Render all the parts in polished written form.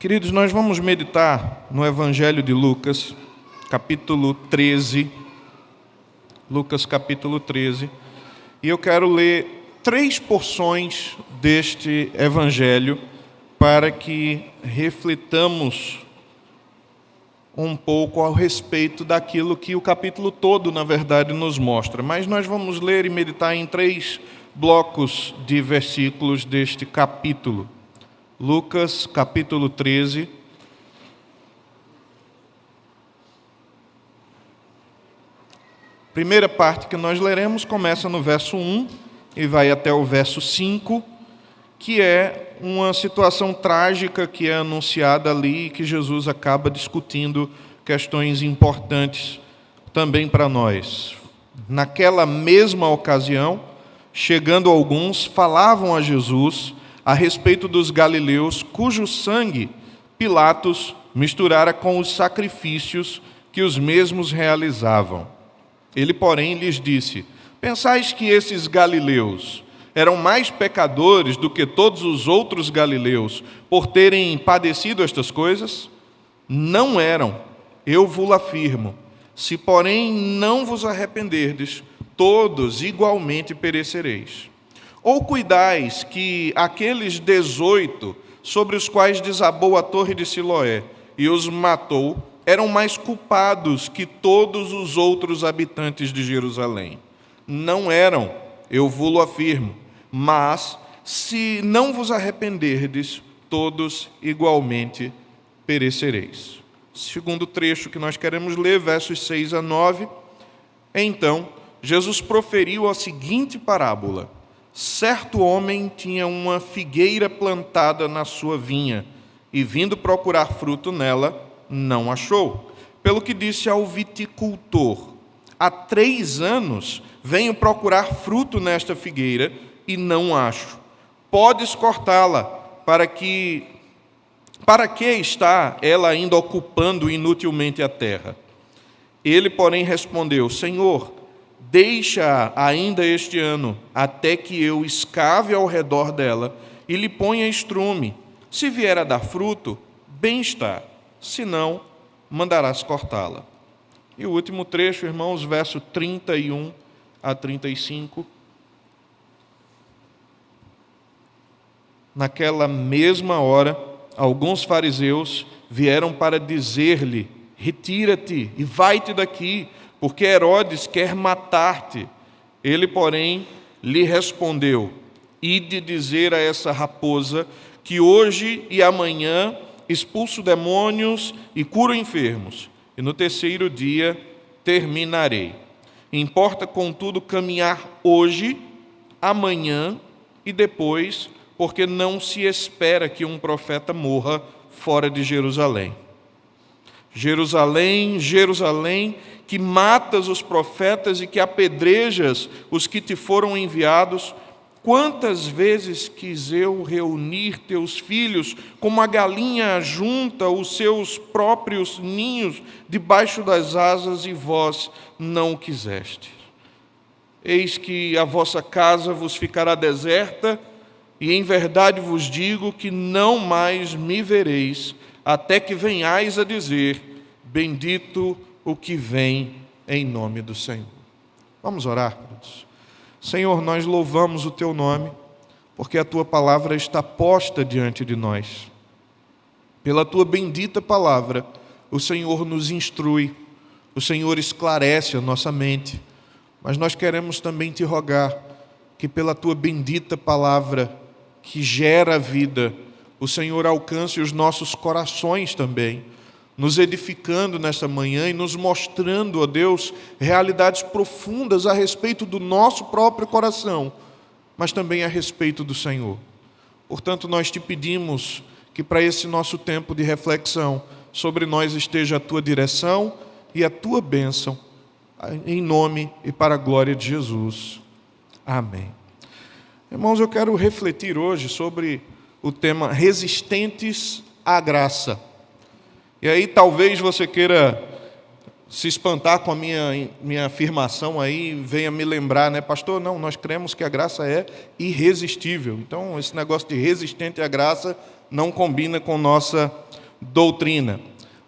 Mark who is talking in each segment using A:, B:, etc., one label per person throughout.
A: Queridos, nós vamos meditar no Evangelho de Lucas, capítulo 13. Lucas, capítulo 13. E eu quero ler 3 porções deste Evangelho para que reflitamos um pouco ao respeito daquilo que o capítulo todo, na verdade, nos mostra. Mas nós vamos ler e meditar em 3 blocos de versículos deste capítulo. Lucas, capítulo 13. Primeira parte que nós leremos começa no verso 1 e vai até o verso 5, que é uma situação trágica que é anunciada ali e que Jesus acaba discutindo questões importantes também para nós. Naquela mesma ocasião, chegando alguns, falavam a Jesus a respeito dos galileus, cujo sangue Pilatos misturara com os sacrifícios que os mesmos realizavam. Ele, porém, lhes disse: pensais que esses galileus eram mais pecadores do que todos os outros galileus por terem padecido estas coisas? Não eram, eu vos afirmo. Se, porém, não vos arrependerdes, todos igualmente perecereis. Ou cuidais que aqueles 18 sobre os quais desabou a torre de Siloé e os matou eram mais culpados que todos os outros habitantes de Jerusalém? Não eram, eu vos afirmo. Mas, se não vos arrependerdes, todos igualmente perecereis. Segundo trecho que nós queremos ler, versos 6 a 9. Então, Jesus proferiu a seguinte parábola: certo homem tinha uma figueira plantada na sua vinha, e vindo procurar fruto nela, não achou. Pelo que disse ao viticultor: há 3 anos venho procurar fruto nesta figueira, e não acho. Podes cortá-la, para que está ela ainda ocupando inutilmente a terra? Ele, porém, respondeu: Senhor, deixa ainda este ano, até que eu escave ao redor dela e lhe ponha estrume. Se vier a dar fruto, bem está. Se não, mandarás cortá-la. E o último trecho, irmãos, verso 31 a 35. Naquela mesma hora, alguns fariseus vieram para dizer-lhe: retira-te e vai-te daqui, porque Herodes quer matar-te. Ele, porém, lhe respondeu: ide dizer a essa raposa que hoje e amanhã expulso demônios e curo enfermos, e no 3º dia terminarei. Importa, contudo, caminhar hoje, amanhã e depois, porque não se espera que um profeta morra fora de Jerusalém. Jerusalém, Jerusalém, que matas os profetas e que apedrejas os que te foram enviados, quantas vezes quis eu reunir teus filhos, como a galinha ajunta os seus próprios ninhos debaixo das asas, e vós não o quisestes. Eis que a vossa casa vos ficará deserta, e em verdade vos digo que não mais me vereis, até que venhais a dizer: bendito o que vem em nome do Senhor. Vamos orar, queridos. Senhor, nós louvamos o Teu nome, porque a Tua palavra está posta diante de nós. Pela Tua bendita palavra, o Senhor nos instrui, o Senhor esclarece a nossa mente, mas nós queremos também Te rogar que pela Tua bendita palavra, que gera a vida, o Senhor alcance os nossos corações também, nos edificando nesta manhã e nos mostrando, ó Deus, realidades profundas a respeito do nosso próprio coração, mas também a respeito do Senhor. Portanto, nós Te pedimos que para esse nosso tempo de reflexão, sobre nós esteja a Tua direção e a Tua bênção, em nome e para a glória de Jesus. Amém. Irmãos, eu quero refletir hoje sobre o tema resistentes à graça. E aí talvez você queira se espantar com a minha afirmação aí, venha me lembrar, né, pastor? Não, nós cremos que a graça é irresistível. Então, esse negócio de resistente à graça não combina com nossa doutrina.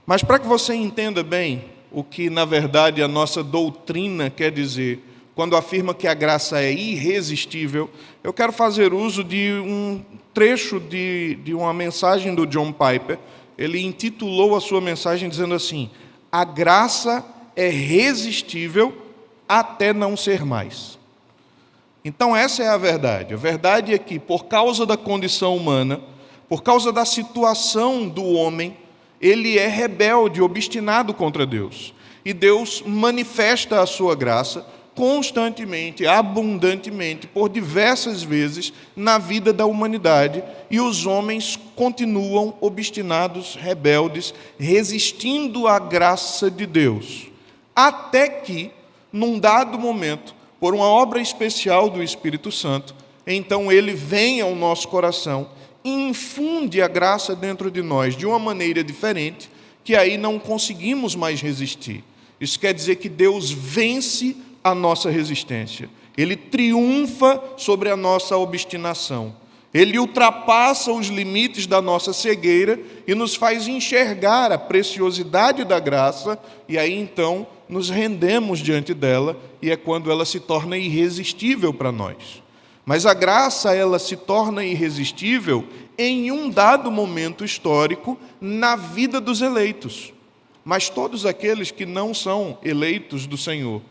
A: Mas para que você entenda bem o que, na verdade, a nossa doutrina quer dizer quando afirma que a graça é irresistível, eu quero fazer uso de um trecho de uma mensagem do John Piper. Ele intitulou a sua mensagem dizendo assim: a graça é resistível até não ser mais. Então essa é a verdade. A verdade é que, por causa da condição humana, por causa da situação do homem, ele é rebelde, obstinado contra Deus. E Deus manifesta a sua graça constantemente, abundantemente, por diversas vezes na vida da humanidade, e os homens continuam obstinados, rebeldes, resistindo à graça de Deus, até que, num dado momento, por uma obra especial do Espírito Santo, então ele vem ao nosso coração e infunde a graça dentro de nós de uma maneira diferente, que aí não conseguimos mais resistir. Isso quer dizer que Deus vence a nossa resistência. Ele triunfa sobre a nossa obstinação. Ele ultrapassa os limites da nossa cegueira e nos faz enxergar a preciosidade da graça, e aí então nos rendemos diante dela, e é quando ela se torna irresistível para nós. Mas a graça, ela se torna irresistível em um dado momento histórico na vida dos eleitos. Mas todos aqueles que não são eleitos do Senhor,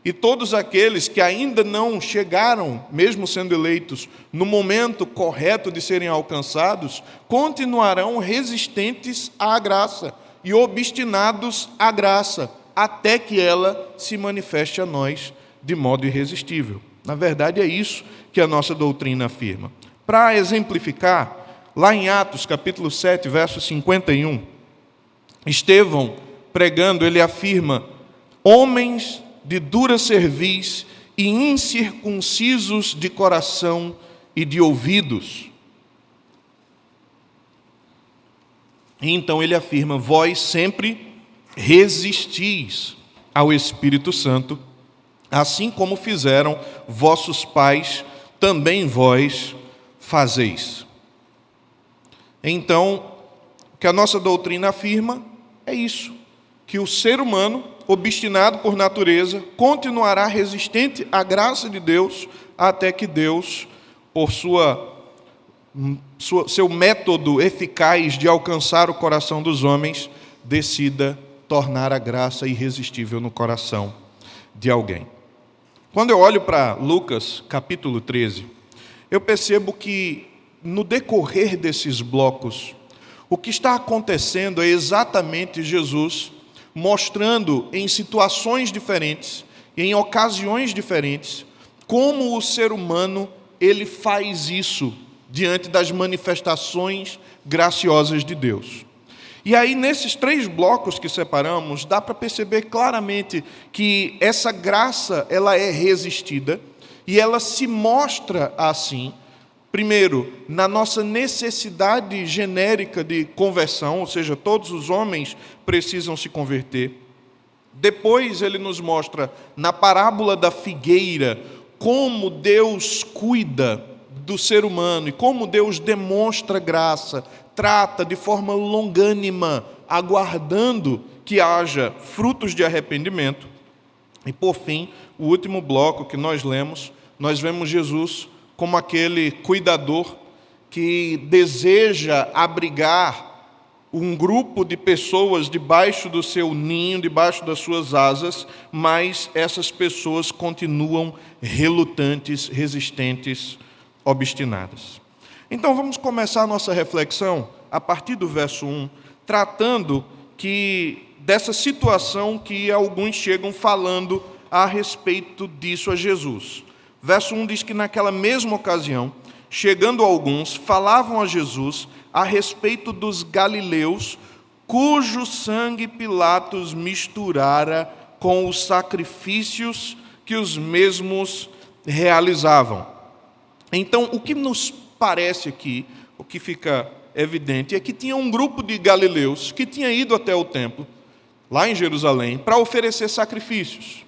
A: e todos aqueles que ainda não chegaram, mesmo sendo eleitos, no momento correto de serem alcançados, continuarão resistentes à graça e obstinados à graça, até que ela se manifeste a nós de modo irresistível. Na verdade, é isso que a nossa doutrina afirma. Para exemplificar, lá em Atos, capítulo 7, verso 51, Estevão, pregando, ele afirma: homens de dura cerviz e incircuncisos de coração e de ouvidos. E então ele afirma: vós sempre resistis ao Espírito Santo, assim como fizeram vossos pais, também vós fazeis. Então, o que a nossa doutrina afirma é isso, que o ser humano, obstinado por natureza, continuará resistente à graça de Deus, até que Deus, por seu método eficaz de alcançar o coração dos homens, decida tornar a graça irresistível no coração de alguém. Quando eu olho para Lucas, capítulo 13, eu percebo que, no decorrer desses blocos, o que está acontecendo é exatamente Jesus mostrando em situações diferentes, em ocasiões diferentes, como o ser humano ele faz isso diante das manifestações graciosas de Deus. E aí, nesses 3 blocos que separamos, dá para perceber claramente que essa graça ela é resistida, e ela se mostra assim, primeiro, na nossa necessidade genérica de conversão, ou seja, todos os homens precisam se converter. Depois ele nos mostra, na parábola da figueira, como Deus cuida do ser humano e como Deus demonstra graça, trata de forma longânima, aguardando que haja frutos de arrependimento. E por fim, o último bloco que nós lemos, nós vemos Jesus como aquele cuidador que deseja abrigar um grupo de pessoas debaixo do seu ninho, debaixo das suas asas, mas essas pessoas continuam relutantes, resistentes, obstinadas. Então vamos começar a nossa reflexão a partir do verso 1, tratando dessa situação que alguns chegam falando a respeito disso a Jesus. Verso 1 diz que naquela mesma ocasião, chegando alguns, falavam a Jesus a respeito dos galileus, cujo sangue Pilatos misturara com os sacrifícios que os mesmos realizavam. Então, o que nos parece aqui, o que fica evidente, é que tinha um grupo de galileus que tinha ido até o templo, lá em Jerusalém, para oferecer sacrifícios.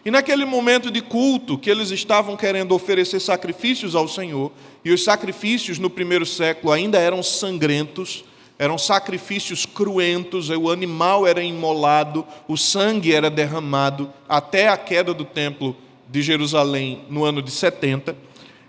A: E naquele momento de culto que eles estavam querendo oferecer sacrifícios ao Senhor, e os sacrifícios no primeiro século ainda eram sangrentos, Eram sacrifícios cruentos, o animal era imolado, o sangue era derramado até a queda do templo de Jerusalém no ano de 70.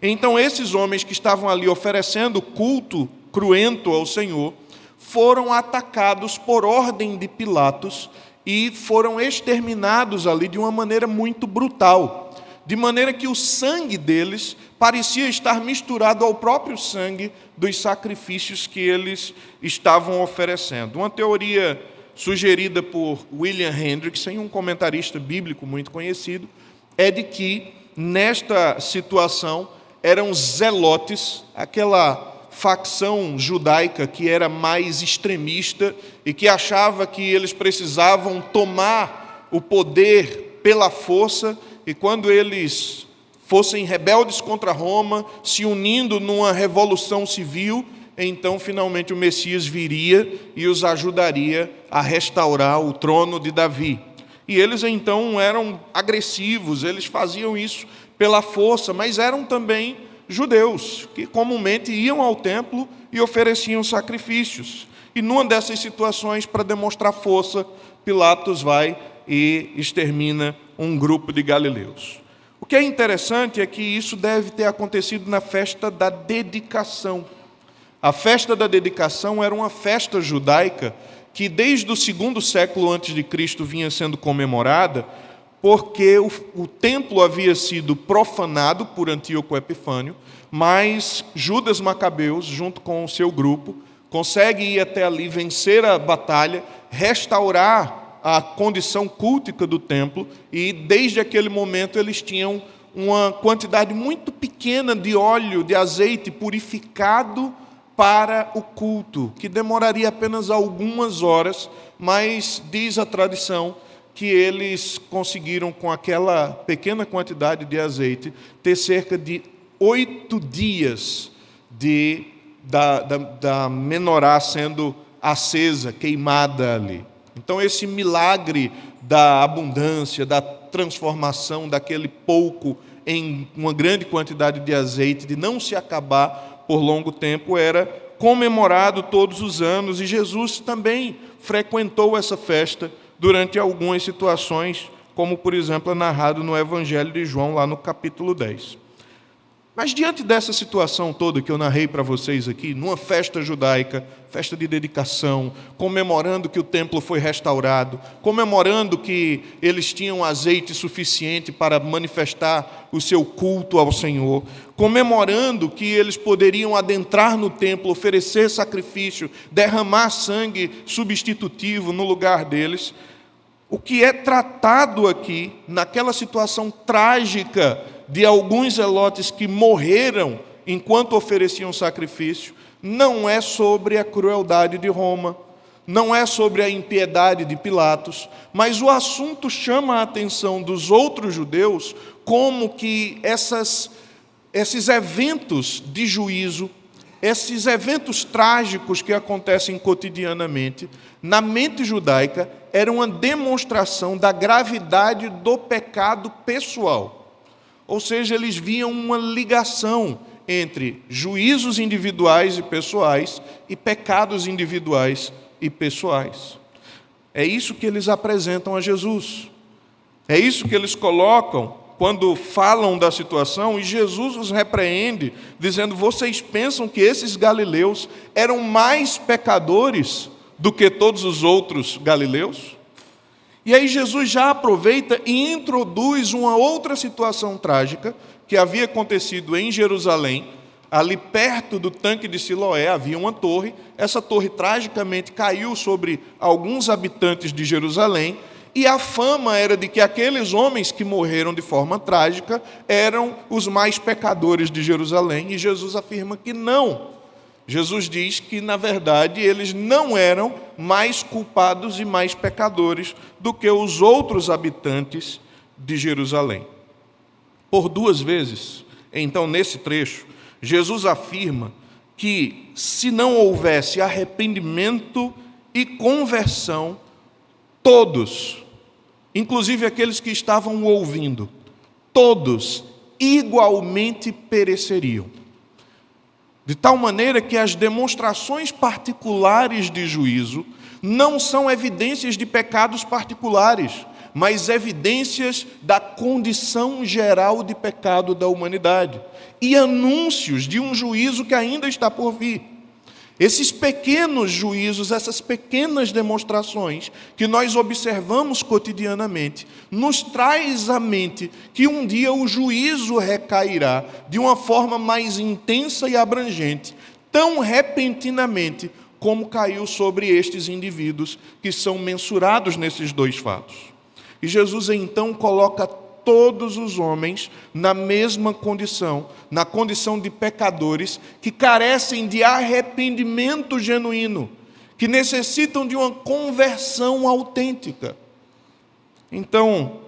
A: Então esses homens que estavam ali oferecendo culto cruento ao Senhor foram atacados por ordem de Pilatos e foram exterminados ali de uma maneira muito brutal, de maneira que o sangue deles parecia estar misturado ao próprio sangue dos sacrifícios que eles estavam oferecendo. Uma teoria sugerida por William Hendriksen, um comentarista bíblico muito conhecido, é de que nesta situação eram zelotes, aquela facção judaica que era mais extremista e que achava que eles precisavam tomar o poder pela força, e quando eles fossem rebeldes contra Roma, se unindo numa revolução civil, então finalmente o Messias viria e os ajudaria a restaurar o trono de Davi. E eles então eram agressivos, eles faziam isso pela força, mas eram também judeus, que comumente iam ao templo e ofereciam sacrifícios. E numa dessas situações, para demonstrar força, Pilatos vai e extermina um grupo de galileus. O que é interessante é que isso deve ter acontecido na festa da dedicação. A festa da dedicação era uma festa judaica que desde o 2º século antes de Cristo vinha sendo comemorada, porque o templo havia sido profanado por Antíoco Epifânio, mas Judas Macabeus, junto com o seu grupo, consegue ir até ali, vencer a batalha, restaurar a condição cultica do templo, e desde aquele momento eles tinham uma quantidade muito pequena de óleo, de azeite purificado para o culto, que demoraria apenas algumas horas, mas diz a tradição que eles conseguiram, com aquela pequena quantidade de azeite, ter cerca de 8 dias da menorá sendo acesa, queimada ali. Então esse milagre da abundância, da transformação daquele pouco em uma grande quantidade de azeite, de não se acabar por longo tempo, era comemorado todos os anos, e Jesus também frequentou essa festa durante algumas situações, como, por exemplo, é narrado no Evangelho de João, lá no capítulo 10. Mas diante dessa situação toda que eu narrei para vocês aqui, numa festa judaica, festa de dedicação, comemorando que o templo foi restaurado, comemorando que eles tinham azeite suficiente para manifestar o seu culto ao Senhor, comemorando que eles poderiam adentrar no templo, oferecer sacrifício, derramar sangue substitutivo no lugar deles, o que é tratado aqui, naquela situação trágica de alguns zelotes que morreram enquanto ofereciam sacrifício, não é sobre a crueldade de Roma, não é sobre a impiedade de Pilatos, mas o assunto chama a atenção dos outros judeus como que esses eventos de juízo, esses eventos trágicos que acontecem cotidianamente, na mente judaica, era uma demonstração da gravidade do pecado pessoal. Ou seja, eles viam uma ligação entre juízos individuais e pessoais e pecados individuais e pessoais. É isso que eles apresentam a Jesus. É isso que eles colocam quando falam da situação, e Jesus os repreende, dizendo: vocês pensam que esses galileus eram mais pecadores do que todos os outros galileus? E aí Jesus já aproveita e introduz uma outra situação trágica que havia acontecido em Jerusalém. Ali perto do tanque de Siloé havia uma torre. Essa torre tragicamente caiu sobre alguns habitantes de Jerusalém, e a fama era de que aqueles homens que morreram de forma trágica eram os mais pecadores de Jerusalém, e Jesus afirma que não. Jesus diz que, na verdade, eles não eram mais culpados e mais pecadores do que os outros habitantes de Jerusalém. Por 2 vezes, então, nesse trecho, Jesus afirma que, se não houvesse arrependimento e conversão, todos, inclusive aqueles que estavam ouvindo, todos igualmente pereceriam. De tal maneira que as demonstrações particulares de juízo não são evidências de pecados particulares, mas evidências da condição geral de pecado da humanidade e anúncios de um juízo que ainda está por vir. Esses pequenos juízos, essas pequenas demonstrações que nós observamos cotidianamente, nos traz à mente que um dia o juízo recairá de uma forma mais intensa e abrangente, tão repentinamente como caiu sobre estes indivíduos que são mensurados nesses dois fatos. E Jesus então coloca todos os homens na mesma condição, na condição de pecadores que carecem de arrependimento genuíno, que necessitam de uma conversão autêntica. Então,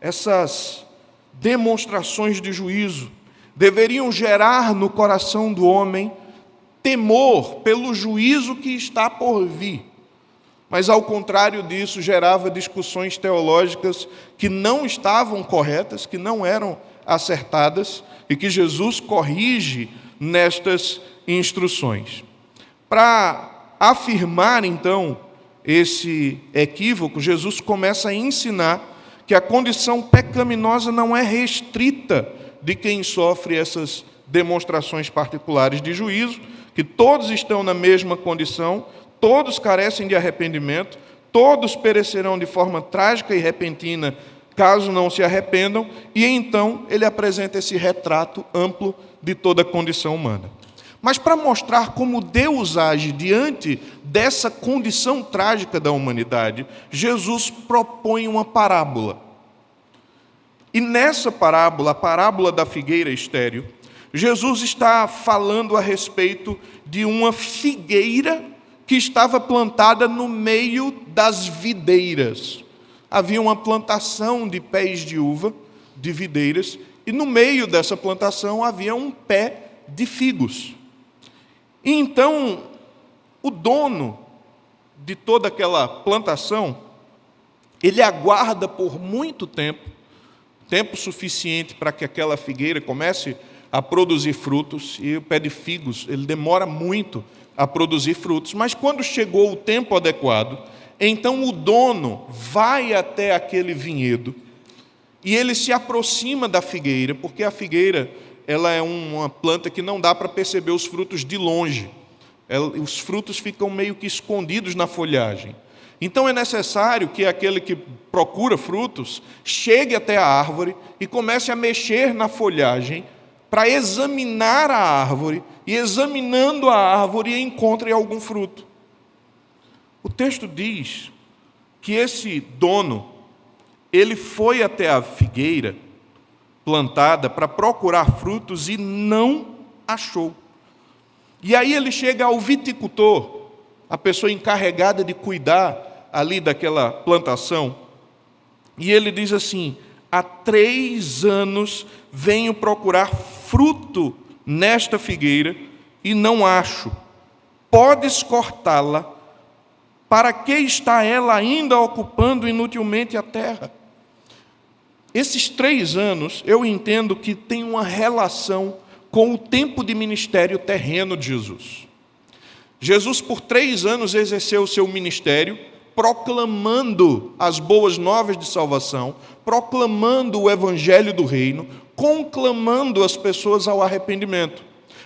A: essas demonstrações de juízo deveriam gerar no coração do homem temor pelo juízo que está por vir. Mas, ao contrário disso, gerava discussões teológicas que não estavam corretas, que não eram acertadas, e que Jesus corrige nestas instruções. Para afirmar, então, esse equívoco, Jesus começa a ensinar que a condição pecaminosa não é restrita de quem sofre essas demonstrações particulares de juízo, que todos estão na mesma condição, todos carecem de arrependimento, todos perecerão de forma trágica e repentina, caso não se arrependam, e então ele apresenta esse retrato amplo de toda a condição humana. Mas para mostrar como Deus age diante dessa condição trágica da humanidade, Jesus propõe uma parábola. E nessa parábola, a parábola da figueira estéril, Jesus está falando a respeito de uma figueira que estava plantada no meio das videiras. Havia uma plantação de pés de uva, de videiras, e no meio dessa plantação havia um pé de figos. E então, o dono de toda aquela plantação, ele aguarda por muito tempo, tempo suficiente para que aquela figueira comece a produzir frutos, e o pé de figos, ele demora muito a produzir frutos, mas quando chegou o tempo adequado, então o dono vai até aquele vinhedo e ele se aproxima da figueira, porque a figueira ela é uma planta que não dá para perceber os frutos de longe. Os frutos ficam meio que escondidos na folhagem. Então é necessário que aquele que procura frutos chegue até a árvore e comece a mexer na folhagem para examinar a árvore, e examinando a árvore encontre algum fruto. O texto diz que esse dono, ele foi até a figueira plantada para procurar frutos e não achou. E aí ele chega ao viticultor, a pessoa encarregada de cuidar ali daquela plantação, e ele diz assim: há 3 anos venho procurar fruto nesta figueira e não acho. Podes cortá-la? Para que está ela ainda ocupando inutilmente a terra? Esses 3 anos, eu entendo que tem uma relação com o tempo de ministério terreno de Jesus. Jesus, por 3 anos, exerceu o seu ministério, proclamando as boas novas de salvação, proclamando o evangelho do reino, conclamando as pessoas ao arrependimento.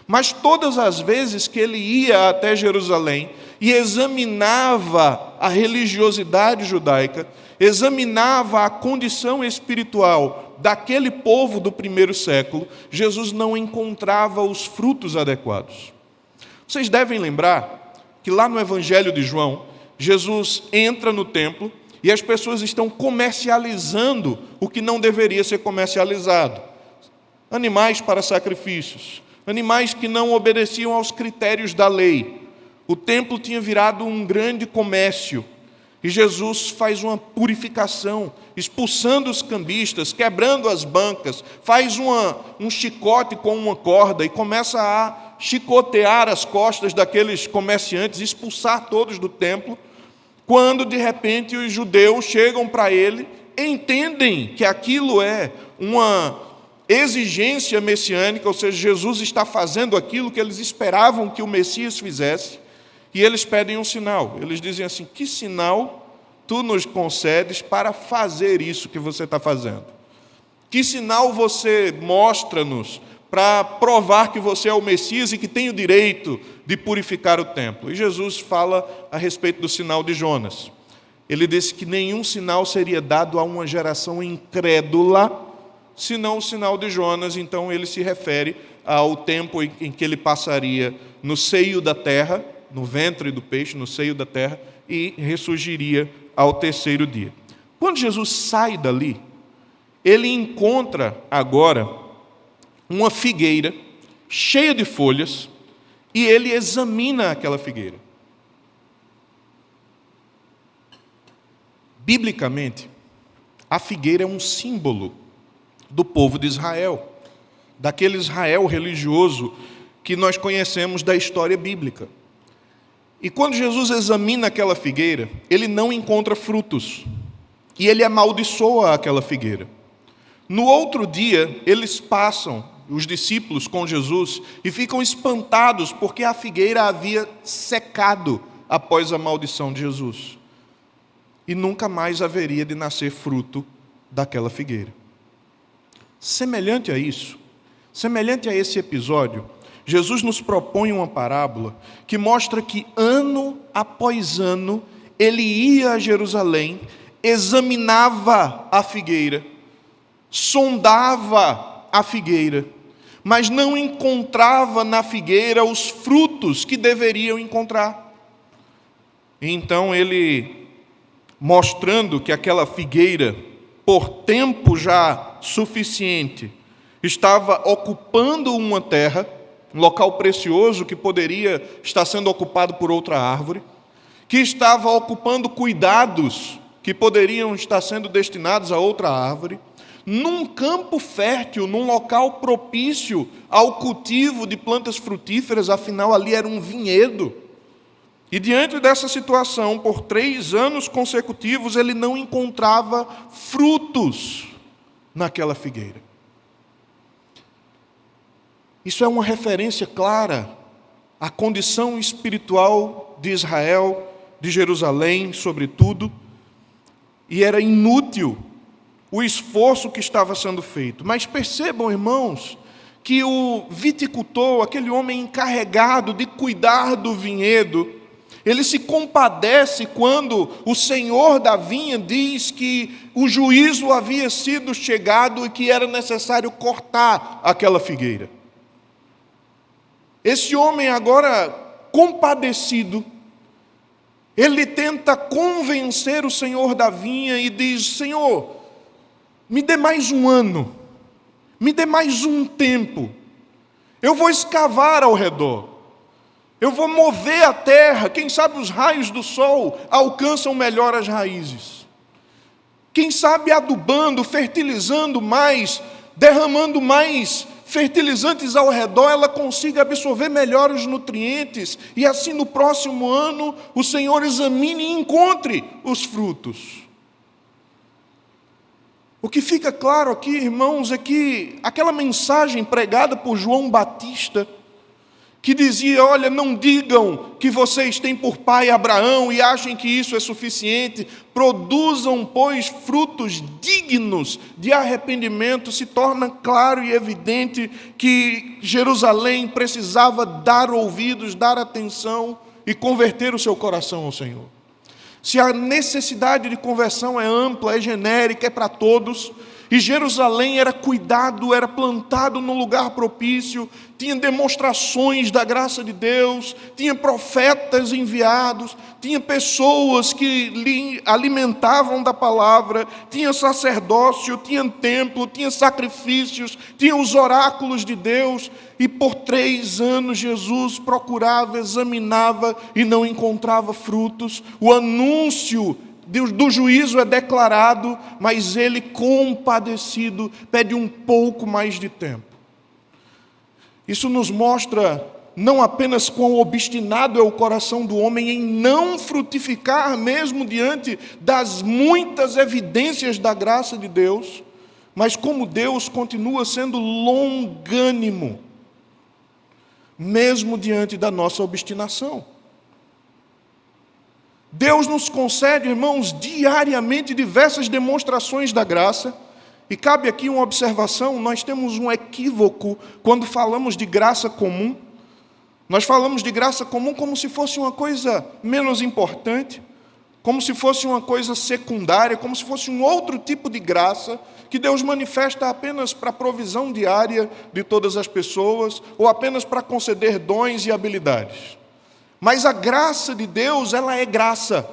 A: Mas todas as vezes que ele ia até Jerusalém e examinava a religiosidade judaica, examinava a condição espiritual daquele povo do primeiro século, Jesus não encontrava os frutos adequados. Vocês devem lembrar que lá no Evangelho de João, Jesus entra no templo e as pessoas estão comercializando o que não deveria ser comercializado. Animais para sacrifícios, animais que não obedeciam aos critérios da lei. O templo tinha virado um grande comércio. E Jesus faz uma purificação, expulsando os cambistas, quebrando as bancas, faz um chicote com uma corda e começa a chicotear as costas daqueles comerciantes, expulsar todos do templo, quando de repente os judeus chegam para ele, entendem que aquilo é exigência messiânica, ou seja, Jesus está fazendo aquilo que eles esperavam que o Messias fizesse, e eles pedem um sinal. Eles dizem assim: que sinal tu nos concedes para fazer isso que você está fazendo? Que sinal você mostra-nos para provar que você é o Messias e que tem o direito de purificar o templo? E Jesus fala a respeito do sinal de Jonas. Ele disse que nenhum sinal seria dado a uma geração incrédula, senão o sinal de Jonas. Então ele se refere ao tempo em que ele passaria no seio da terra, no ventre do peixe, no seio da terra, e ressurgiria ao terceiro dia. Quando Jesus sai dali, ele encontra agora uma figueira cheia de folhas, e ele examina aquela figueira. Biblicamente, a figueira é um símbolo do povo de Israel, daquele Israel religioso que nós conhecemos da história bíblica. E quando Jesus examina aquela figueira, ele não encontra frutos, e ele amaldiçoa aquela figueira. No outro dia, eles passam, os discípulos com Jesus, e ficam espantados porque a figueira havia secado após a maldição de Jesus. E nunca mais haveria de nascer fruto daquela figueira. Semelhante a isso, semelhante a esse episódio, Jesus nos propõe uma parábola que mostra que ano após ano ele ia a Jerusalém, examinava a figueira, sondava a figueira, mas não encontrava na figueira os frutos que deveriam encontrar. Então ele, mostrando que aquela figueira, por tempo já suficiente, estava ocupando uma terra, um local precioso que poderia estar sendo ocupado por outra árvore, que estava ocupando cuidados que poderiam estar sendo destinados a outra árvore, num campo fértil, num local propício ao cultivo de plantas frutíferas, afinal ali era um vinhedo. E diante dessa situação, por 3 anos consecutivos, ele não encontrava frutos naquela figueira. Isso é uma referência clara à condição espiritual de Israel, de Jerusalém, sobretudo, e era inútil o esforço que estava sendo feito. Mas percebam, irmãos, que o viticultor, aquele homem encarregado de cuidar do vinhedo, ele se compadece quando o senhor da vinha diz que o juízo havia sido chegado e que era necessário cortar aquela figueira. Esse homem agora compadecido, ele tenta convencer o senhor da vinha e diz: Senhor, me dê mais um ano, me dê mais um tempo, eu vou escavar ao redor, eu vou mover a terra, quem sabe os raios do sol alcançam melhor as raízes. Quem sabe adubando, fertilizando mais, derramando mais fertilizantes ao redor, ela consiga absorver melhor os nutrientes, e assim no próximo ano o Senhor examine e encontre os frutos. O que fica claro aqui, irmãos, é que aquela mensagem pregada por João Batista, que dizia: olha, não digam que vocês têm por pai Abraão e achem que isso é suficiente, produzam, pois, frutos dignos de arrependimento, se torna claro e evidente que Jerusalém precisava dar ouvidos, dar atenção e converter o seu coração ao Senhor. Se a necessidade de conversão é ampla, é genérica, é para todos, e Jerusalém era cuidado, era plantado num lugar propício, tinha demonstrações da graça de Deus, tinha profetas enviados, tinha pessoas que lhe alimentavam da palavra, tinha sacerdócio, tinha templo, tinha sacrifícios, tinha os oráculos de Deus, e por 3 anos Jesus procurava, examinava e não encontrava frutos. O anúncio do juízo é declarado, mas ele, compadecido, pede um pouco mais de tempo. Isso nos mostra não apenas quão obstinado é o coração do homem em não frutificar, mesmo diante das muitas evidências da graça de Deus, mas como Deus continua sendo longânimo, mesmo diante da nossa obstinação. Deus nos concede, irmãos, diariamente diversas demonstrações da graça, e cabe aqui uma observação: nós temos um equívoco quando falamos de graça comum. Nós falamos de graça comum como se fosse uma coisa menos importante, como se fosse uma coisa secundária, como se fosse um outro tipo de graça que Deus manifesta apenas para a provisão diária de todas as pessoas, ou apenas para conceder dons e habilidades. Mas a graça de Deus, ela é graça,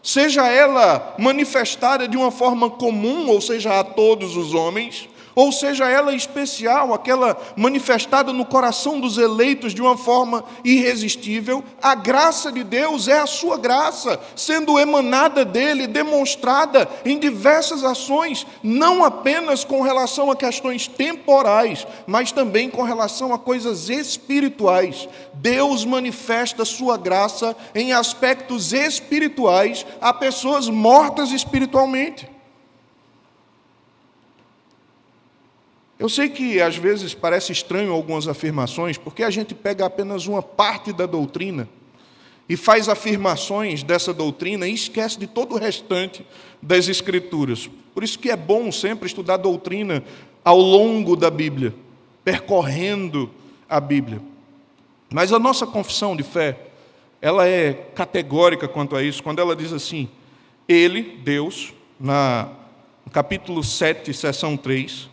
A: seja ela manifestada de uma forma comum, ou seja, a todos os homens, ou seja ela especial, aquela manifestada no coração dos eleitos de uma forma irresistível. A graça de Deus é a sua graça, sendo emanada dele, demonstrada em diversas ações, não apenas com relação a questões temporais, mas também com relação a coisas espirituais. Deus manifesta sua graça em aspectos espirituais a pessoas mortas espiritualmente. Eu sei que às vezes parece estranho algumas afirmações, porque a gente pega apenas uma parte da doutrina e faz afirmações dessa doutrina e esquece de todo o restante das Escrituras. Por isso que é bom sempre estudar doutrina ao longo da Bíblia, percorrendo a Bíblia. Mas a nossa confissão de fé, ela é categórica quanto a isso, quando ela diz assim: Ele, Deus, no capítulo 7, seção 3,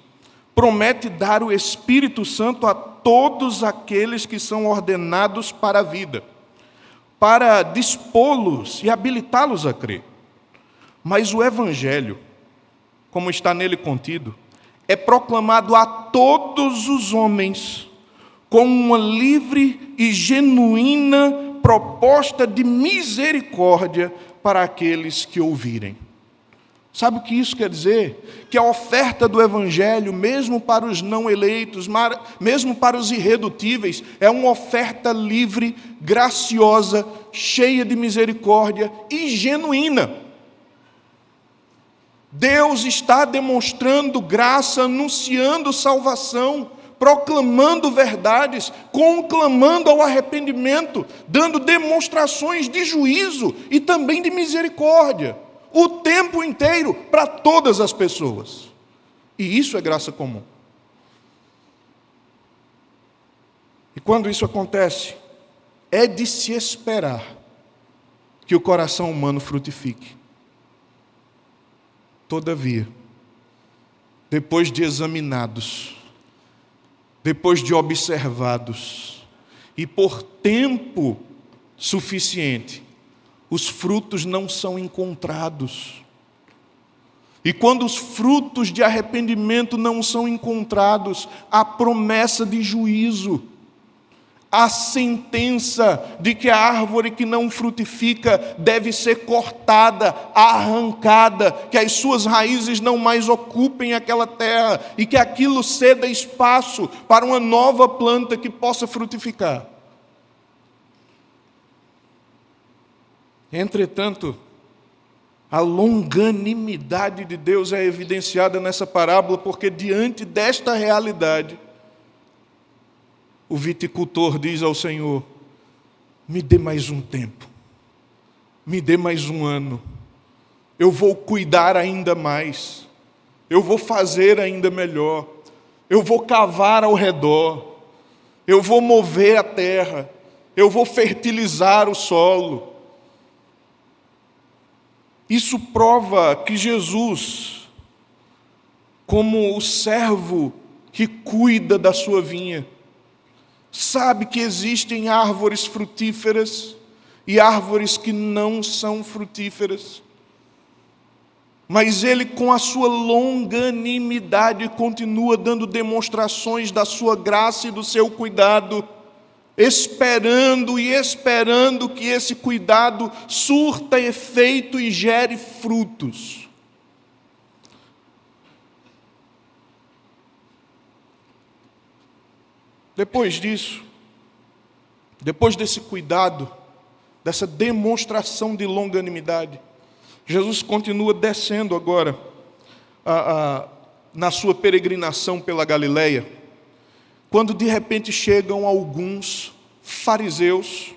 A: promete dar o Espírito Santo a todos aqueles que são ordenados para a vida, para dispô-los e habilitá-los a crer. Mas o Evangelho, como está nele contido, é proclamado a todos os homens como uma livre e genuína proposta de misericórdia para aqueles que ouvirem. Sabe o que isso quer dizer? Que a oferta do Evangelho, mesmo para os não eleitos, mesmo para os irredutíveis, é uma oferta livre, graciosa, cheia de misericórdia e genuína. Deus está demonstrando graça, anunciando salvação, proclamando verdades, conclamando ao arrependimento, dando demonstrações de juízo e também de misericórdia, o tempo inteiro, para todas as pessoas. E isso é graça comum. E quando isso acontece, é de se esperar que o coração humano frutifique. Todavia, depois de examinados, depois de observados, e por tempo suficiente, os frutos não são encontrados. E quando os frutos de arrependimento não são encontrados, há promessa de juízo, a sentença de que a árvore que não frutifica deve ser cortada, arrancada, que as suas raízes não mais ocupem aquela terra e que aquilo ceda espaço para uma nova planta que possa frutificar. Entretanto, a longanimidade de Deus é evidenciada nessa parábola, porque diante desta realidade, o viticultor diz ao Senhor: me dê mais um tempo, me dê mais um ano, eu vou cuidar ainda mais, eu vou fazer ainda melhor, eu vou cavar ao redor, eu vou mover a terra, eu vou fertilizar o solo. Isso prova que Jesus, como o servo que cuida da sua vinha, sabe que existem árvores frutíferas e árvores que não são frutíferas. Mas ele, com a sua longanimidade, continua dando demonstrações da sua graça e do seu cuidado, esperando que esse cuidado surta efeito e gere frutos. Depois disso, depois desse cuidado, dessa demonstração de longanimidade, Jesus continua descendo agora na sua peregrinação pela Galileia, quando de repente chegam alguns fariseus,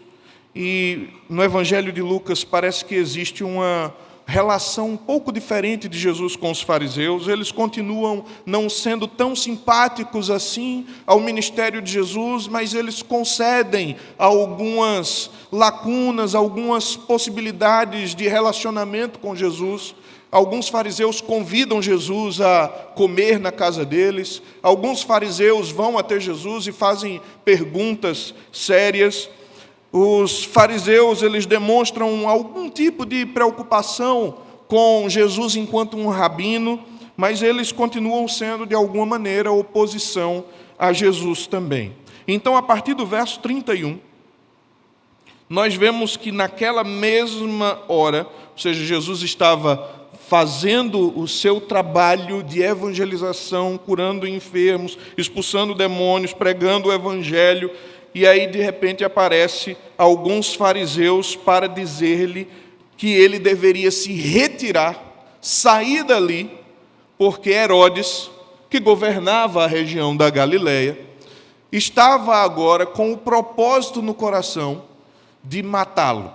A: e no Evangelho de Lucas parece que existe uma relação um pouco diferente de Jesus com os fariseus. Eles continuam não sendo tão simpáticos assim ao ministério de Jesus, mas eles concedem algumas lacunas, algumas possibilidades de relacionamento com Jesus. Alguns fariseus convidam Jesus a comer na casa deles. Alguns fariseus vão até Jesus e fazem perguntas sérias. Os fariseus, eles demonstram algum tipo de preocupação com Jesus enquanto um rabino, mas eles continuam sendo, de alguma maneira, oposição a Jesus também. Então, a partir do verso 31, nós vemos que naquela mesma hora, ou seja, Jesus estava fazendo o seu trabalho de evangelização, curando enfermos, expulsando demônios, pregando o evangelho, e aí de repente aparece alguns fariseus para dizer-lhe que ele deveria se retirar, sair dali, porque Herodes, que governava a região da Galileia, estava agora com o propósito no coração de matá-lo.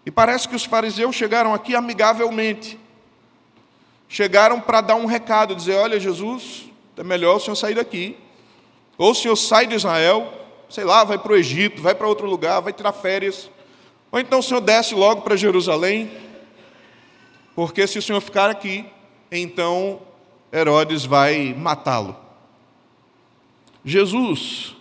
A: E parece que os fariseus chegaram aqui amigavelmente. Chegaram para dar um recado, dizer: olha, Jesus, é melhor o senhor sair daqui. Ou o senhor sai de Israel, sei lá, vai para o Egito, vai para outro lugar, vai tirar férias. Ou então o senhor desce logo para Jerusalém, porque se o senhor ficar aqui, então Herodes vai matá-lo. Jesus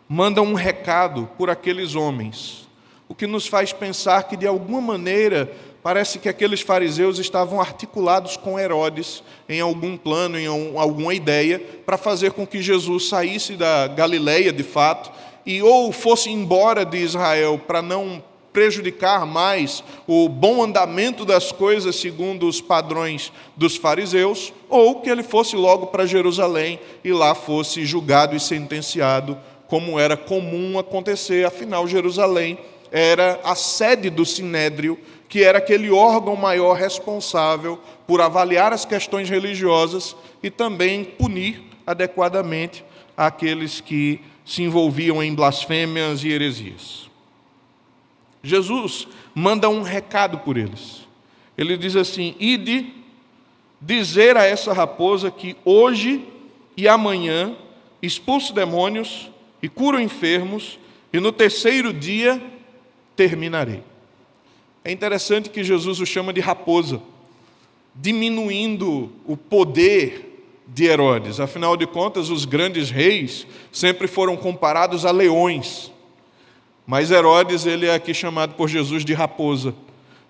A: manda um recado por aqueles homens, o que nos faz pensar que, de alguma maneira, parece que aqueles fariseus estavam articulados com Herodes em algum plano, em alguma ideia, para fazer com que Jesus saísse da Galileia, de fato, e ou fosse embora de Israel para não prejudicar mais o bom andamento das coisas segundo os padrões dos fariseus, ou que ele fosse logo para Jerusalém e lá fosse julgado e sentenciado, como era comum acontecer. Afinal, Jerusalém era a sede do Sinédrio, que era aquele órgão maior responsável por avaliar as questões religiosas e também punir adequadamente aqueles que se envolviam em blasfêmias e heresias. Jesus manda um recado por eles. Ele diz assim: ide dizer a essa raposa que hoje e amanhã expulso demônios e curo enfermos, e no terceiro dia terminarei. É interessante que Jesus o chama de raposa, diminuindo o poder de Herodes. Afinal de contas, os grandes reis sempre foram comparados a leões. Mas Herodes, ele é aqui chamado por Jesus de raposa.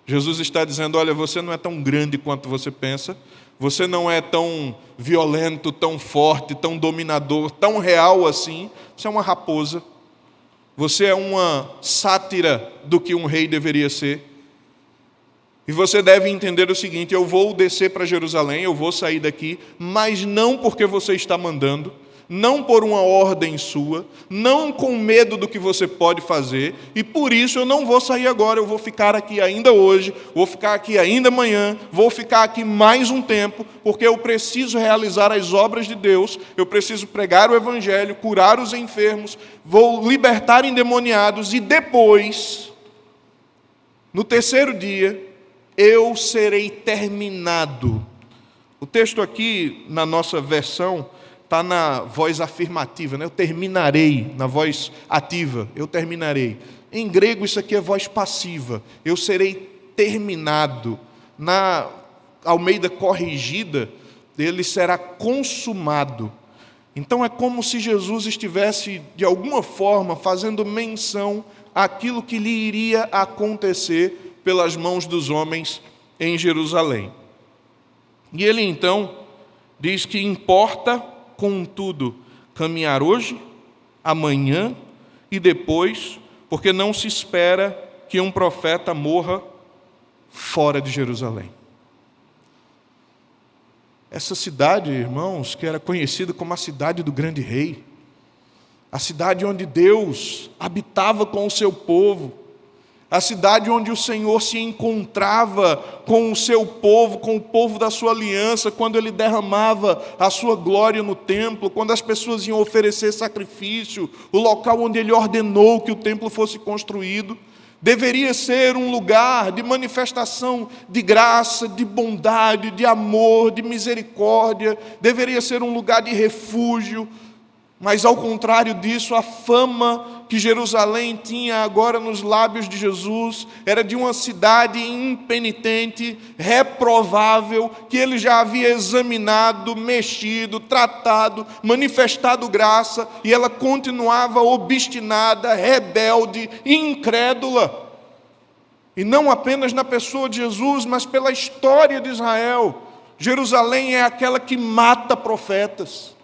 A: Jesus está dizendo: olha, você não é tão grande quanto você pensa, você não é tão violento, tão forte, tão dominador, tão real assim, você é uma raposa. Você é uma sátira do que um rei deveria ser. E você deve entender o seguinte: eu vou descer para Jerusalém, eu vou sair daqui, mas não porque você está mandando, não por uma ordem sua, não com medo do que você pode fazer, e por isso eu não vou sair agora, eu vou ficar aqui ainda hoje, vou ficar aqui ainda amanhã, vou ficar aqui mais um tempo, porque eu preciso realizar as obras de Deus, eu preciso pregar o Evangelho, curar os enfermos, vou libertar endemoniados, e depois, no terceiro dia, eu serei terminado. O texto aqui, na nossa versão, está na voz afirmativa, né? Eu terminarei, na voz ativa, eu terminarei. Em grego, isso aqui é voz passiva, eu serei terminado. Na Almeida Corrigida, ele será consumado. Então é como se Jesus estivesse, de alguma forma, fazendo menção àquilo que lhe iria acontecer pelas mãos dos homens em Jerusalém. E ele então diz que importa, contudo, caminhar hoje, amanhã e depois, porque não se espera que um profeta morra fora de Jerusalém. Essa cidade, irmãos, que era conhecida como a cidade do grande rei, a cidade onde Deus habitava com o seu povo, a cidade onde o Senhor se encontrava com o seu povo, com o povo da sua aliança, quando Ele derramava a sua glória no templo, quando as pessoas iam oferecer sacrifício, o local onde Ele ordenou que o templo fosse construído, deveria ser um lugar de manifestação de graça, de bondade, de amor, de misericórdia, deveria ser um lugar de refúgio. Mas, ao contrário disso, a fama que Jerusalém tinha agora nos lábios de Jesus era de uma cidade impenitente, reprovável, que Ele já havia examinado, mexido, tratado, manifestado graça, e ela continuava obstinada, rebelde, incrédula. E não apenas na pessoa de Jesus, mas pela história de Israel. Jerusalém é aquela que mata profetas.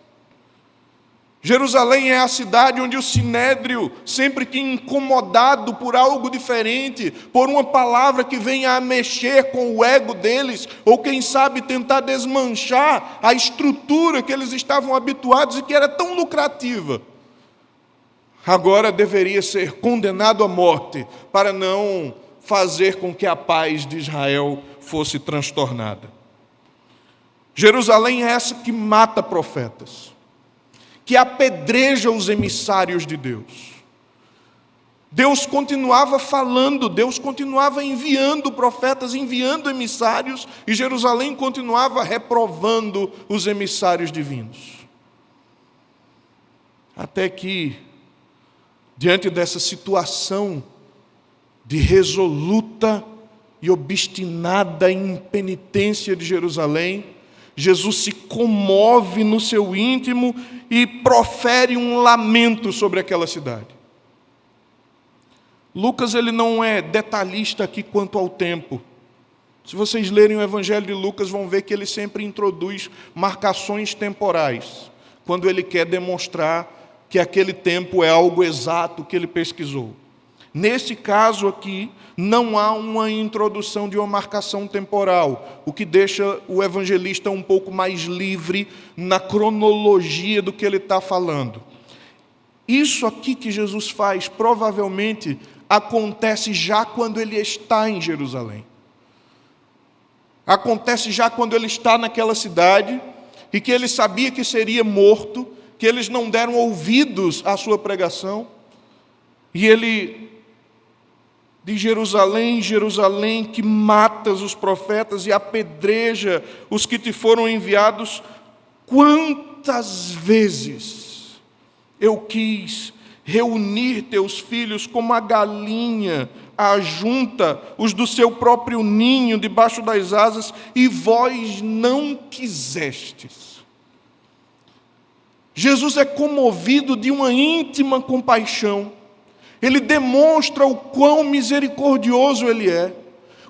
A: Jerusalém é a cidade onde o sinédrio, sempre que incomodado por algo diferente, por uma palavra que venha a mexer com o ego deles, ou quem sabe tentar desmanchar a estrutura que eles estavam habituados e que era tão lucrativa, agora deveria ser condenado à morte, para não fazer com que a paz de Israel fosse transtornada. Jerusalém é essa que mata profetas, que apedreja os emissários de Deus. Deus continuava falando, Deus continuava enviando profetas, enviando emissários, e Jerusalém continuava reprovando os emissários divinos. Até que, diante dessa situação de resoluta e obstinada impenitência de Jerusalém, Jesus se comove no seu íntimo e profere um lamento sobre aquela cidade. Lucas ele não é detalhista aqui quanto ao tempo. Se vocês lerem o Evangelho de Lucas, vão ver que ele sempre introduz marcações temporais, quando ele quer demonstrar que aquele tempo é algo exato que ele pesquisou. Nesse caso aqui, não há uma introdução de uma marcação temporal, o que deixa o evangelista um pouco mais livre na cronologia do que ele está falando. Isso aqui que Jesus faz, provavelmente, acontece já quando ele está em Jerusalém. Acontece já quando ele está naquela cidade, e que ele sabia que seria morto, que eles não deram ouvidos à sua pregação, e ele... de Jerusalém, Jerusalém, que matas os profetas e apedreja os que te foram enviados, quantas vezes eu quis reunir teus filhos como a galinha ajunta os do seu próprio ninho debaixo das asas, e vós não quisestes. Jesus é comovido de uma íntima compaixão. Ele demonstra o quão misericordioso Ele é,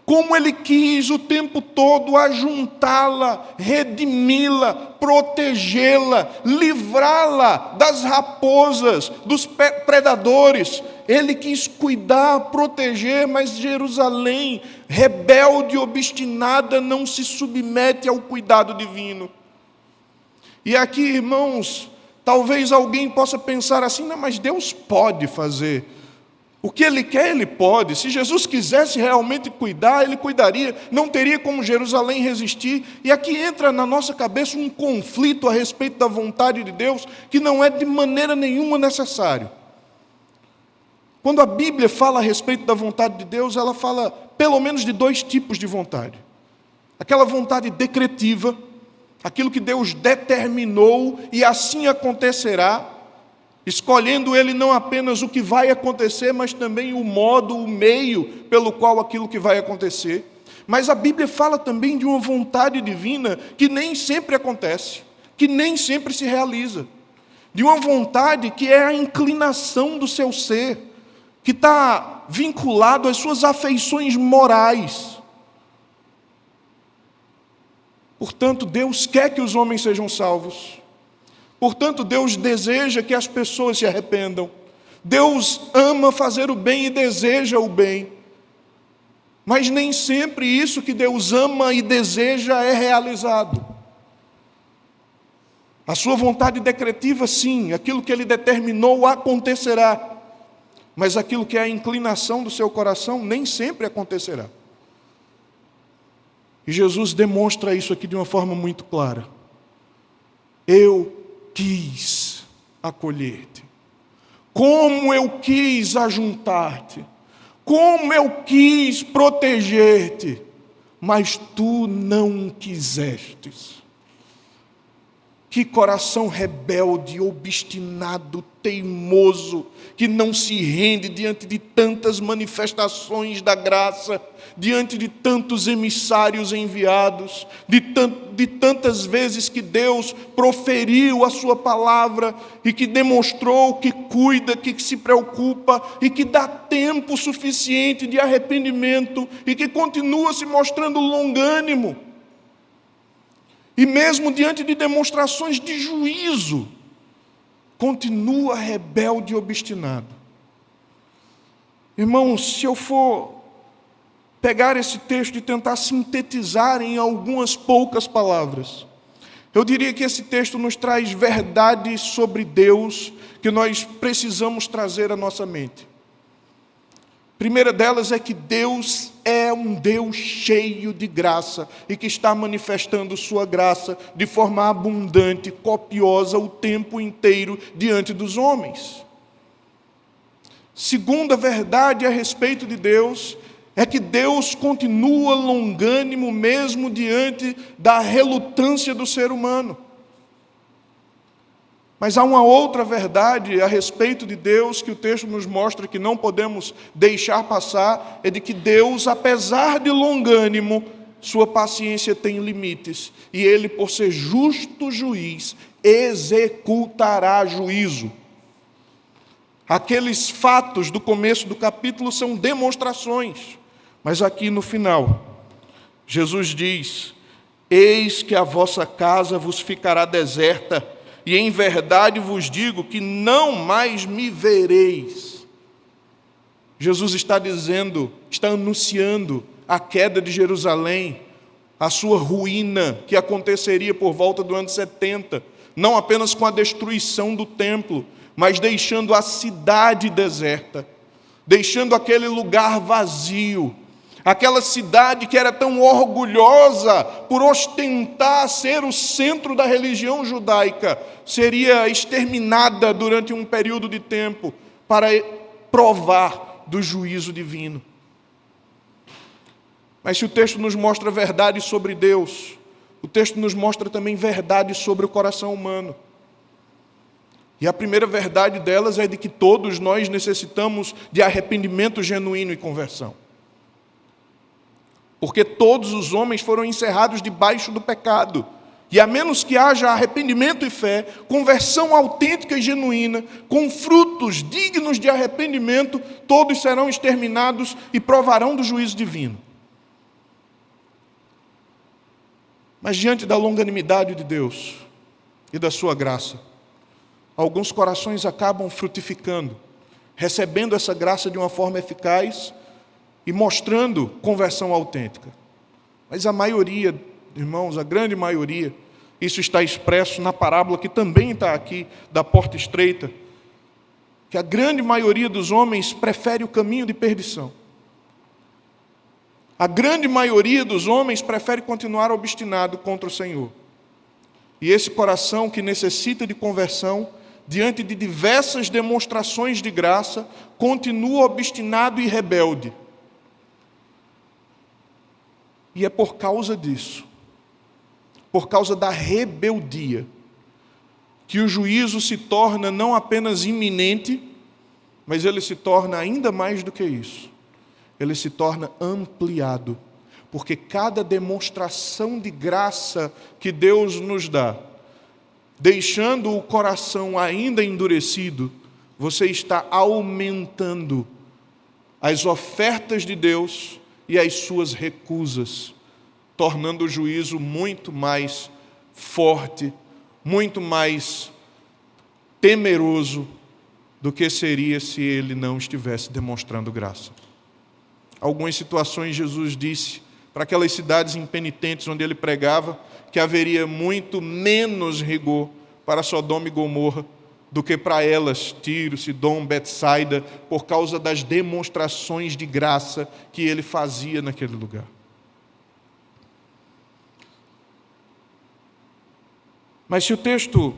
A: como Ele quis o tempo todo ajuntá-la, redimi-la, protegê-la, livrá-la das raposas, dos predadores. Ele quis cuidar, proteger, mas Jerusalém, rebelde e obstinada, não se submete ao cuidado divino. E aqui, irmãos, talvez alguém possa pensar assim, não, mas Deus pode fazer. O que Ele quer, Ele pode. Se Jesus quisesse realmente cuidar, Ele cuidaria. Não teria como Jerusalém resistir. E aqui entra na nossa cabeça um conflito a respeito da vontade de Deus, que não é de maneira nenhuma necessário. Quando a Bíblia fala a respeito da vontade de Deus, ela fala pelo menos de dois tipos de vontade. Aquela vontade decretiva, aquilo que Deus determinou e assim acontecerá, escolhendo Ele não apenas o que vai acontecer, mas também o modo, o meio pelo qual aquilo que vai acontecer. Mas a Bíblia fala também de uma vontade divina que nem sempre acontece, que nem sempre se realiza. De uma vontade que é a inclinação do seu ser, que está vinculado às suas afeições morais. Portanto, Deus quer que os homens sejam salvos. Portanto, Deus deseja que as pessoas se arrependam. Deus ama fazer o bem e deseja o bem. Mas nem sempre isso que Deus ama e deseja é realizado. A sua vontade decretiva, sim, aquilo que Ele determinou acontecerá. mas aquilo que é a inclinação do seu coração nem sempre acontecerá. E Jesus demonstra isso aqui de uma forma muito clara. Eu quis acolher-te. Como eu quis ajuntar-te. Como eu quis proteger-te. Mas tu não quisestes. Que coração rebelde, obstinado, teimoso, que não se rende diante de tantas manifestações da graça, diante de tantos emissários enviados, de tantas vezes que Deus proferiu a sua palavra e que demonstrou que cuida, que se preocupa e que dá tempo suficiente de arrependimento e que continua se mostrando longânimo. E mesmo diante de demonstrações de juízo, continua rebelde e obstinado. Irmãos, se eu for pegar esse texto e tentar sintetizar em algumas poucas palavras, eu diria que esse texto nos traz verdades sobre Deus que nós precisamos trazer à nossa mente. A primeira delas é que Deus é um Deus cheio de graça e que está manifestando sua graça de forma abundante, copiosa o tempo inteiro diante dos homens. Segunda verdade a respeito de Deus é que Deus continua longânimo mesmo diante da relutância do ser humano. Mas há uma outra verdade a respeito de Deus que o texto nos mostra que não podemos deixar passar, é de que Deus, apesar de longânimo, sua paciência tem limites, e Ele, por ser justo juiz, executará juízo. Aqueles fatos do começo do capítulo são demonstrações, mas aqui no final, Jesus diz: eis que a vossa casa vos ficará deserta, e em verdade vos digo que não mais me vereis. Jesus está dizendo, está anunciando a queda de Jerusalém, a sua ruína que aconteceria por volta do ano 70, não apenas com a destruição do templo, mas deixando a cidade deserta, deixando aquele lugar vazio. Aquela cidade que era tão orgulhosa por ostentar ser o centro da religião judaica, seria exterminada durante um período de tempo para provar do juízo divino. Mas se o texto nos mostra verdades sobre Deus, o texto nos mostra também verdades sobre o coração humano. E a primeira verdade delas é de que todos nós necessitamos de arrependimento genuíno e conversão. Porque todos os homens foram encerrados debaixo do pecado. E a menos que haja arrependimento e fé, conversão autêntica e genuína, com frutos dignos de arrependimento, todos serão exterminados e provarão do juízo divino. Mas diante da longanimidade de Deus e da sua graça, alguns corações acabam frutificando, recebendo essa graça de uma forma eficaz e mostrando conversão autêntica. Mas a maioria, irmãos, a grande maioria, isso está expresso na parábola que também está aqui, da porta estreita, que a grande maioria dos homens prefere o caminho de perdição. A grande maioria dos homens prefere continuar obstinado contra o Senhor. E esse coração que necessita de conversão, diante de diversas demonstrações de graça, continua obstinado e rebelde. E é por causa disso, por causa da rebeldia, que o juízo se torna não apenas iminente, mas ele se torna ainda mais do que isso. Ele se torna ampliado, porque cada demonstração de graça que Deus nos dá, deixando o coração ainda endurecido, você está aumentando as ofertas de Deus e as suas recusas, tornando o juízo muito mais forte, muito mais temeroso do que seria se ele não estivesse demonstrando graça. Algumas situações Jesus disse para aquelas cidades impenitentes onde ele pregava que haveria muito menos rigor para Sodoma e Gomorra do que para elas, Tiro, Sidom, Betsaida, por causa das demonstrações de graça que ele fazia naquele lugar. Mas se o texto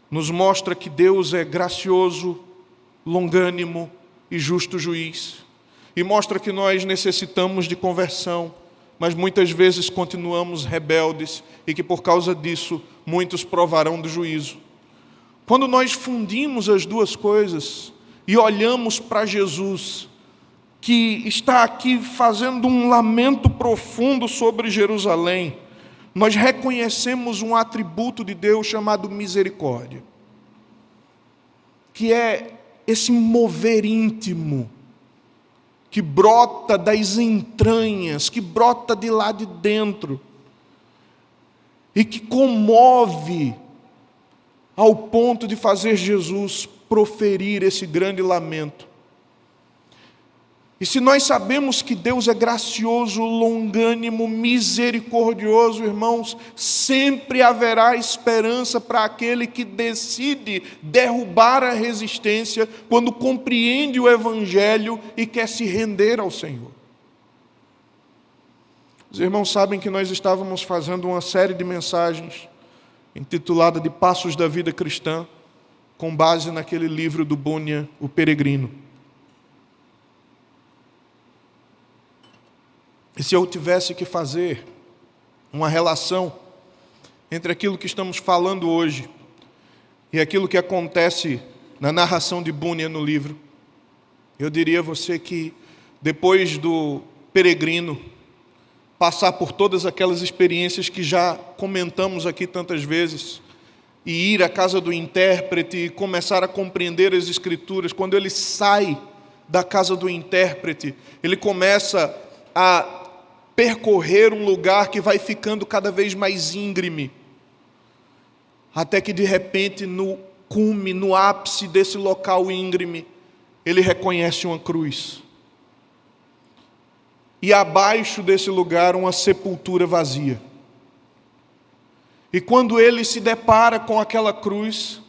A: nos mostra que Deus é gracioso, longânimo e justo juiz, e mostra que nós necessitamos de conversão, mas muitas vezes continuamos rebeldes e que por causa disso muitos provarão do juízo. Quando nós fundimos as duas coisas e olhamos para Jesus, que está aqui fazendo um lamento profundo sobre Jerusalém, nós reconhecemos um atributo de Deus chamado misericórdia, que é esse mover íntimo, que brota das entranhas, que brota de lá de dentro, e que comove ao ponto de fazer Jesus proferir esse grande lamento. E se nós sabemos que Deus é gracioso, longânimo, misericordioso, irmãos, sempre haverá esperança para aquele que decide derrubar a resistência quando compreende o Evangelho e quer se render ao Senhor. Os irmãos sabem que nós estávamos fazendo uma série de mensagens intitulada de Passos da Vida Cristã, com base naquele livro do Bunyan, O Peregrino. E se eu tivesse que fazer uma relação entre aquilo que estamos falando hoje e aquilo que acontece na narração de Bunyan no livro, eu diria a você que depois do peregrino passar por todas aquelas experiências que já comentamos aqui tantas vezes, e ir à casa do intérprete e começar a compreender as Escrituras, quando ele sai da casa do intérprete, ele começa a percorrer um lugar que vai ficando cada vez mais íngreme, até que de repente no cume, no ápice desse local íngreme, ele reconhece uma cruz. E abaixo desse lugar uma sepultura vazia. E quando ele se depara com aquela cruz,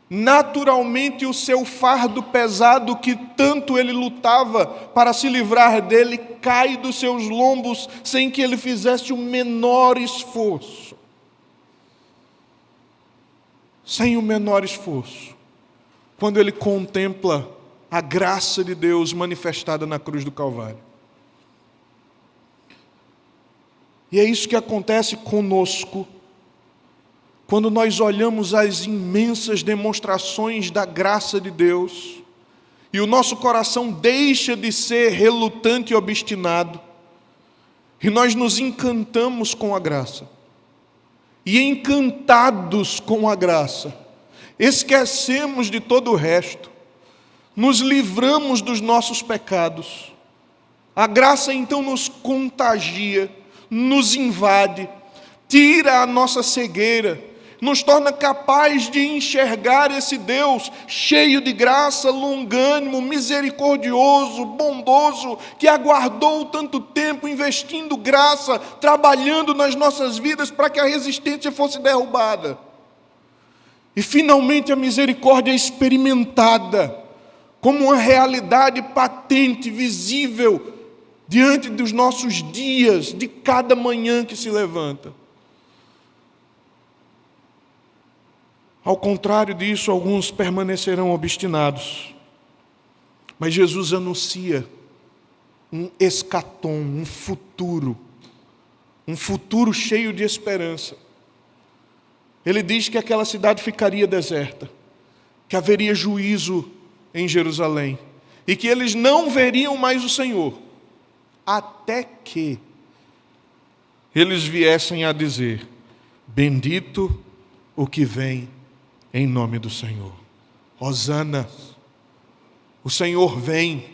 A: naturalmente o seu fardo pesado que tanto ele lutava para se livrar dele cai dos seus lombos sem que ele fizesse o menor esforço. Sem o menor esforço. Quando ele contempla a graça de Deus manifestada na cruz do Calvário. E é isso que acontece conosco quando nós olhamos as imensas demonstrações da graça de Deus e o nosso coração deixa de ser relutante e obstinado e nós nos encantamos com a graça. E encantados com a graça, esquecemos de todo o resto, nos livramos dos nossos pecados. A graça então nos contagia, nos invade, tira a nossa cegueira, nos torna capaz de enxergar esse Deus cheio de graça, longânimo, misericordioso, bondoso, que aguardou tanto tempo, investindo graça, trabalhando nas nossas vidas para que a resistência fosse derrubada. E finalmente a misericórdia é experimentada como uma realidade patente, visível, diante dos nossos dias, de cada manhã que se levanta. Ao contrário disso, alguns permanecerão obstinados. Mas Jesus anuncia um escatom, um futuro cheio de esperança. Ele diz que aquela cidade ficaria deserta, que haveria juízo em Jerusalém, e que eles não veriam mais o Senhor, até que eles viessem a dizer: bendito o que vem em nome do Senhor. Hosana, o Senhor vem.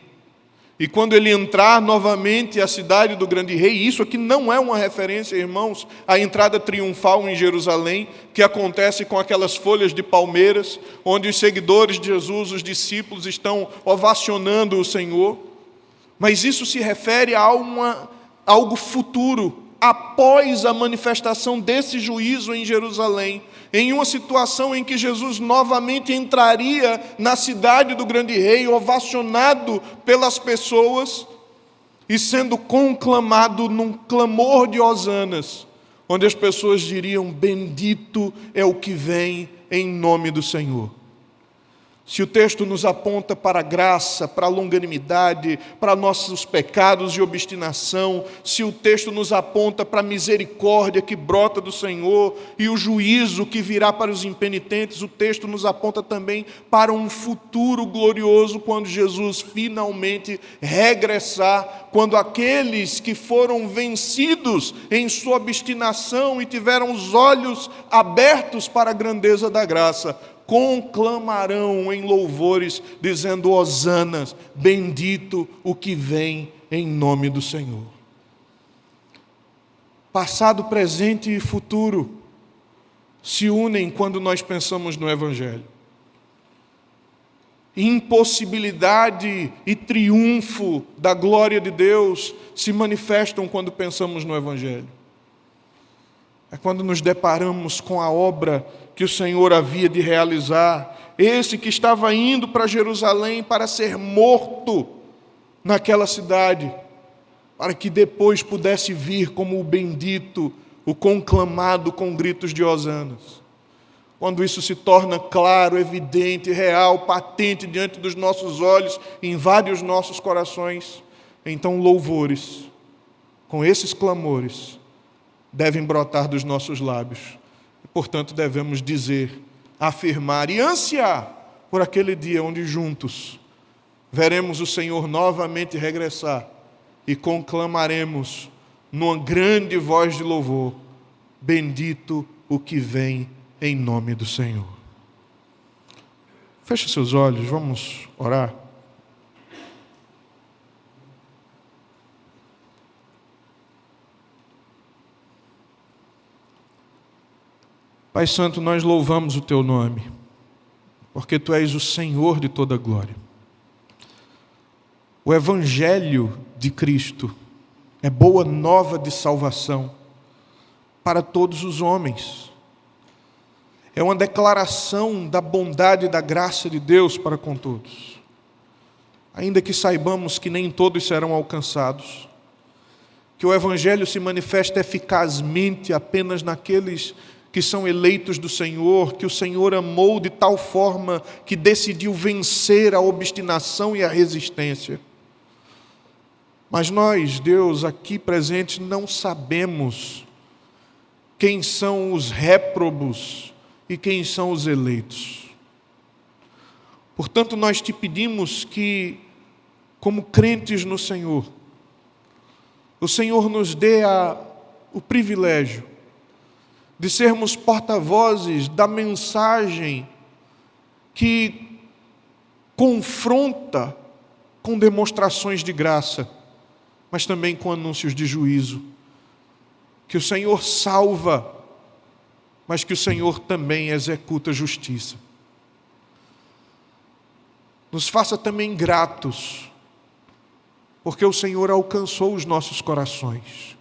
A: E quando ele entrar novamente à cidade do grande rei, isso aqui não é uma referência, irmãos, à entrada triunfal em Jerusalém, que acontece com aquelas folhas de palmeiras, onde os seguidores de Jesus, os discípulos, estão ovacionando o Senhor. Mas isso se refere a algo futuro, após a manifestação desse juízo em Jerusalém, em uma situação em que Jesus novamente entraria na cidade do grande rei, ovacionado pelas pessoas e sendo conclamado num clamor de hosanas, onde as pessoas diriam: bendito é o que vem em nome do Senhor. Se o texto nos aponta para a graça, para a longanimidade, para nossos pecados e obstinação, se o texto nos aponta para a misericórdia que brota do Senhor e o juízo que virá para os impenitentes, o texto nos aponta também para um futuro glorioso, quando Jesus finalmente regressar, quando aqueles que foram vencidos em sua obstinação e tiveram os olhos abertos para a grandeza da graça, conclamarão em louvores, dizendo: hosanas, bendito o que vem em nome do Senhor. Passado, presente e futuro se unem quando nós pensamos no Evangelho. Impossibilidade e triunfo da glória de Deus se manifestam quando pensamos no Evangelho. É quando nos deparamos com a obra que o Senhor havia de realizar, esse que estava indo para Jerusalém para ser morto naquela cidade, para que depois pudesse vir como o bendito, o conclamado com gritos de hosanas. Quando isso se torna claro, evidente, real, patente diante dos nossos olhos, invade os nossos corações, então louvores, com esses clamores, devem brotar dos nossos lábios. Portanto, devemos dizer, afirmar e ansiar por aquele dia onde juntos veremos o Senhor novamente regressar e conclamaremos numa grande voz de louvor: bendito o que vem em nome do Senhor. Feche seus olhos, vamos orar. Pai Santo, nós louvamos o Teu nome, porque Tu és o Senhor de toda glória. O Evangelho de Cristo é boa nova de salvação para todos os homens. É uma declaração da bondade e da graça de Deus para com todos. Ainda que saibamos que nem todos serão alcançados, que o Evangelho se manifesta eficazmente apenas naqueles que são eleitos do Senhor, que o Senhor amou de tal forma que decidiu vencer a obstinação e a resistência. Mas nós, Deus, aqui presentes, não sabemos quem são os réprobos e quem são os eleitos. Portanto, nós te pedimos que, como crentes no Senhor, o Senhor nos dê o privilégio de sermos porta-vozes da mensagem que confronta com demonstrações de graça, mas também com anúncios de juízo. Que o Senhor salva, mas que o Senhor também executa justiça. Nos faça também gratos, porque o Senhor alcançou os nossos corações.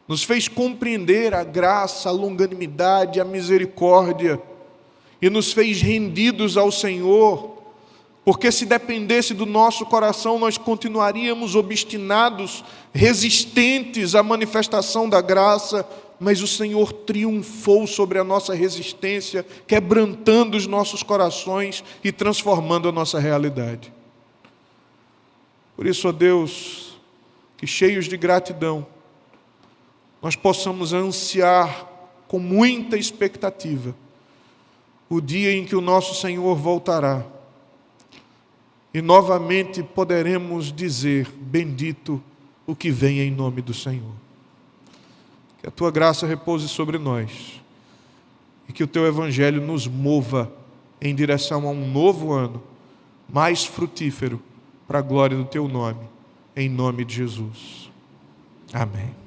A: Nos fez compreender a graça, a longanimidade, a misericórdia, e nos fez rendidos ao Senhor, porque se dependesse do nosso coração, nós continuaríamos obstinados, resistentes à manifestação da graça, mas o Senhor triunfou sobre a nossa resistência, quebrantando os nossos corações e transformando a nossa realidade. Por isso, ó Deus, que cheios de gratidão, nós possamos ansiar com muita expectativa o dia em que o nosso Senhor voltará e novamente poderemos dizer: bendito o que vem em nome do Senhor. Que a Tua graça repouse sobre nós e que o Teu Evangelho nos mova em direção a um novo ano mais frutífero para a glória do Teu nome, em nome de Jesus. Amém.